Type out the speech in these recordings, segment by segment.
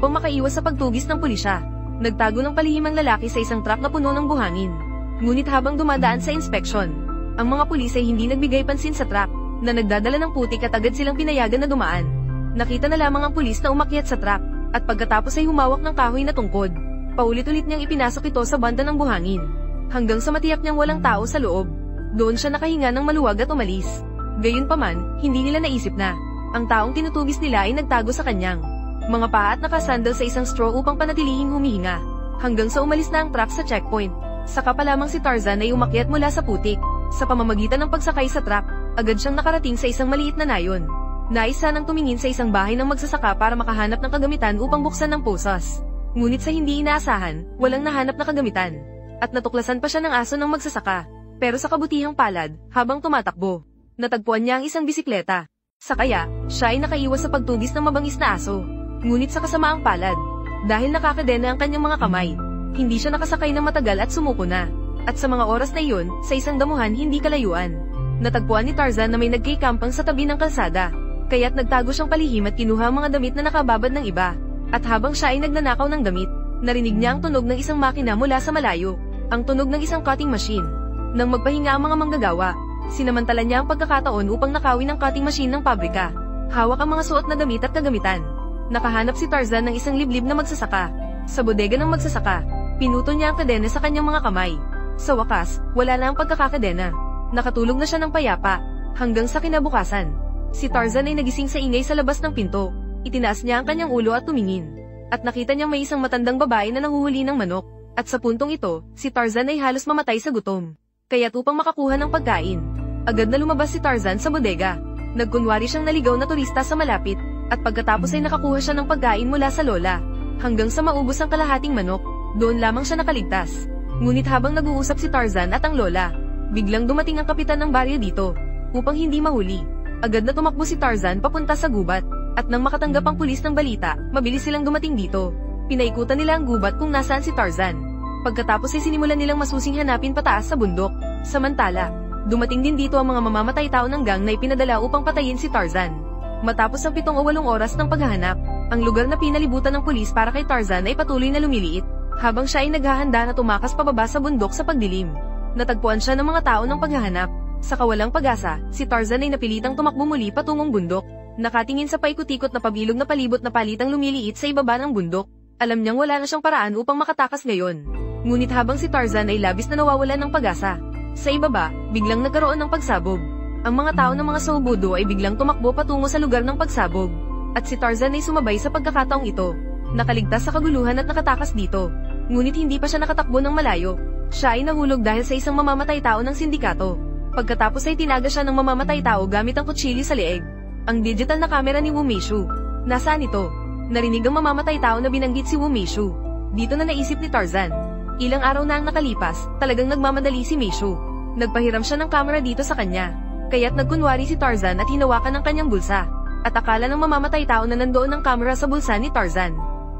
upang makaiwas sa pagtugis ng pulisya. Nagtago ng palihim ang lalaki sa isang truck na puno ng buhangin. Ngunit habang dumadaan sa inspeksyon, ang mga pulis ay hindi nagbigay pansin sa truck na nagdadala ng putik at agad silang pinayagan na dumaan. Nakita na lamang ang pulis na umakyat sa truck, at pagkatapos ay humawak ng kahoy na tungkod. Paulit-ulit niyang ipinasok ito sa banda ng buhangin, hanggang sa matiyak niyang walang tao sa loob. Doon siya nakahinga ng maluwag at umalis. Gayunpaman, hindi nila naisip na ang taong tinutugis nila ay nagtago sa kanyang mga paa at nakasandal sa isang straw upang panatilihing humihinga, hanggang sa umalis na ang truck sa checkpoint. Saka pa lamang si Tarzan ay umakyat mula sa putik. Sa pamamagitan ng pagsakay sa truck, agad siyang nakarating sa isang maliit na nayon. Nais sanang tumingin sa isang bahay ng magsasaka para makahanap ng kagamitan upang buksan ng posas. Ngunit sa hindi inaasahan, walang nahanap na kagamitan. At natuklasan pa siya ng aso ng magsasaka. Pero sa kabutihang palad, habang tumatakbo, natagpuan niya ang isang bisikleta. Sa kaya, siya ay nakaiwas sa pagtugis ng mabangis na aso. Ngunit sa kasamaang palad, dahil nakakadena ang kanyang mga kamay, hindi siya nakasakay ng matagal at sumuko na. At sa mga oras na iyon, sa isang damuhan hindi kalayuan, natagpuan ni Tarzan na may nagkikampang sa tabi ng kalsada. Kaya't nagtago siyang palihim at kinuha ang mga damit na nakababad ng iba. At habang siya ay nagnanakaw ng damit, narinig niya ang tunog ng isang makina mula sa malayo, ang tunog ng isang cutting machine. Nang magpahinga ang mga manggagawa, sinamantala niya ang pagkakataon upang nakawin ang cutting machine ng pabrika. Hawak ang mga suot na damit at kagamitan. Nakahanap si Tarzan ng isang liblib na magsasaka. Sa bodega ng magsasaka, pinutol niya ang kadena sa kanyang mga kamay. Sa wakas, wala na ang pagkakakadena. Nakatulog na siya ng payapa, hanggang sa kinabukasan. Si Tarzan ay nagising sa ingay sa labas ng pinto. Itinaas niya ang kanyang ulo at tumingin. At nakita niyang may isang matandang babae na nanguhuli ng manok. At sa puntong ito, si Tarzan ay halos mamatay sa gutom. Kaya't upang makakuha ng pagkain, agad na lumabas si Tarzan sa bodega. Nagkunwari siyang naligaw na turista sa malapit. At pagkatapos ay nakakuha siya ng pagkain mula sa lola. Hanggang sa maubos ang kalahating manok, doon lamang siya nakaligtas. Ngunit habang nag-uusap si Tarzan at ang lola, biglang dumating ang kapitan ng baryo dito, upang hindi mahuli. Agad na tumakbo si Tarzan papunta sa gubat, at nang makatanggap ang pulis ng balita, mabilis silang dumating dito. Pinaikutan nila ang gubat kung nasaan si Tarzan. Pagkatapos ay sinimulan nilang masusing hanapin pataas sa bundok. Samantala, dumating din dito ang mga mamamatay tao ng gang na ipinadala upang patayin si Tarzan. Matapos ang 7 o 8 oras ng paghahanap, ang lugar na pinalibutan ng pulis para kay Tarzan ay patuloy na lumiliit, habang siya ay naghahanda na tumakas pababa sa bundok sa pagdilim. Natagpuan siya ng mga tao ng paghahanap. Sa kawalang pag-asa, si Tarzan ay napilitang tumakbo muli patungong bundok. Nakatingin sa paikot-ikot na pabilog na palibot na palitang lumiliit sa ibaba ng bundok. Alam niyang wala na siyang paraan upang makatakas ngayon. Ngunit habang si Tarzan ay labis na nawawalan ng pag-asa, sa ibaba, biglang nagkaroon ng pagsabog. Ang mga tao ng mga Saubudo ay biglang tumakbo patungo sa lugar ng pagsabog. At si Tarzan ay sumabay sa pagkakataong ito. Nakaligtas sa kaguluhan at nakatakas dito. Ngunit hindi pa siya nakatakbo ng malayo. Siya ay nahulog dahil sa isang mamamatay tao ng sindikato. Pagkatapos ay tinaga siya ng mamamatay tao gamit ang kutsilyo sa leeg. Ang digital na kamera ni Wu Meishu. Nasaan ito? Narinig ang mamamatay tao na binanggit si Wu Meishu. Dito na naisip ni Tarzan. Ilang araw na ang nakalipas, talagang nagmamadali si Meishu. Nagpahiram siya ng kamera dito sa kanya. Kaya't nagkunwari si Tarzan at hinawakan ang kanyang bulsa. At akala ng mamamatay tao na nandoon ang kamera sa bulsa ni Tarzan.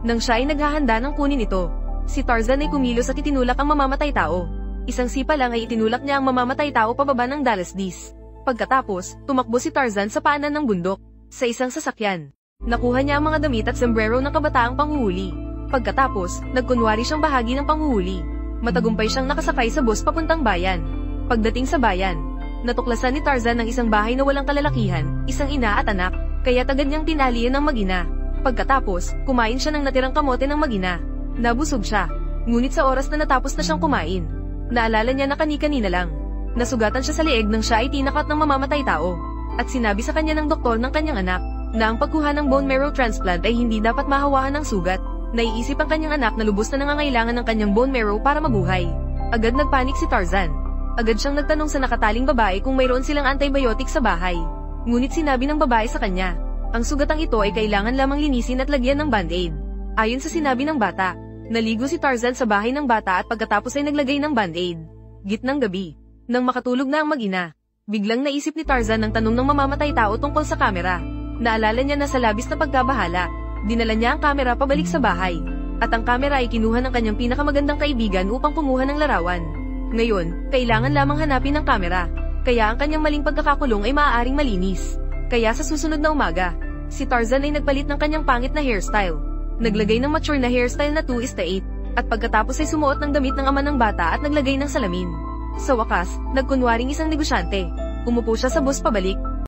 Nang siya ay naghahanda ng kunin ito, si Tarzan ay kumilos at itinulak ang mamamatay tao. Isang sipa lang ay itinulak niya ang mamamatay tao pababa ng Dallas Dis. Pagkatapos, tumakbo si Tarzan sa paanan ng bundok, sa isang sasakyan. Nakuha niya ang mga damit at sombrero ng kabataang panghuhuli. Pagkatapos, nagkunwari siyang bahagi ng panghuhuli. Matagumpay siyang nakasakay sa bus papuntang bayan. Pagdating sa bayan, natuklasan ni Tarzan ng isang bahay na walang kalalakihan, isang ina at anak, kaya agad niyang tinalian ng mag-ina. Pagkatapos, kumain siya ng natirang kamote ng mag-ina. Nabusog siya. Ngunit sa oras na natapos na siyang kumain, naalala niya na kani-kanina lang. Nasugatan siya sa leeg nang siya ay tinakat ng mamamatay tao. At sinabi sa kanya ng doktor ng kanyang anak, na ang pagkuha ng bone marrow transplant ay hindi dapat mahawakan ng sugat. Naiisip ang kanyang anak na lubos na nangangailangan ng kanyang bone marrow para mabuhay. Agad nagpanik si Tarzan. Agad siyang nagtanong sa nakataling babae kung mayroon silang antibiotic sa bahay. Ngunit sinabi ng babae sa kanya, ang sugatang ito ay kailangan lamang linisin at lagyan ng band-aid. Ayon sa sinabi ng bata, naligo si Tarzan sa bahay ng bata at pagkatapos ay naglagay ng band-aid. Gitnang gabi, nang makatulog na ang mag-ina, biglang naisip ni Tarzan ang tanong ng mamamatay tao tungkol sa kamera. Naalala niya na sa labis na pagkabahala, dinala niya ang kamera pabalik sa bahay. At ang kamera ay kinuha ng kanyang pinakamagandang kaibigan upang kumuha ng larawan. Ngayon, kailangan lamang hanapin ang kamera, kaya ang kanyang maling pagkakakulong ay maaaring malinis. Kaya sa susunod na umaga, si Tarzan ay nagpalit ng kanyang pangit na hairstyle. Naglagay ng mature na hairstyle na 2:8, at pagkatapos ay sumuot ng damit ng ama ng bata at naglagay ng salamin. Sa wakas, nagkunwaring isang negosyante. Umupo siya sa bus pabalik,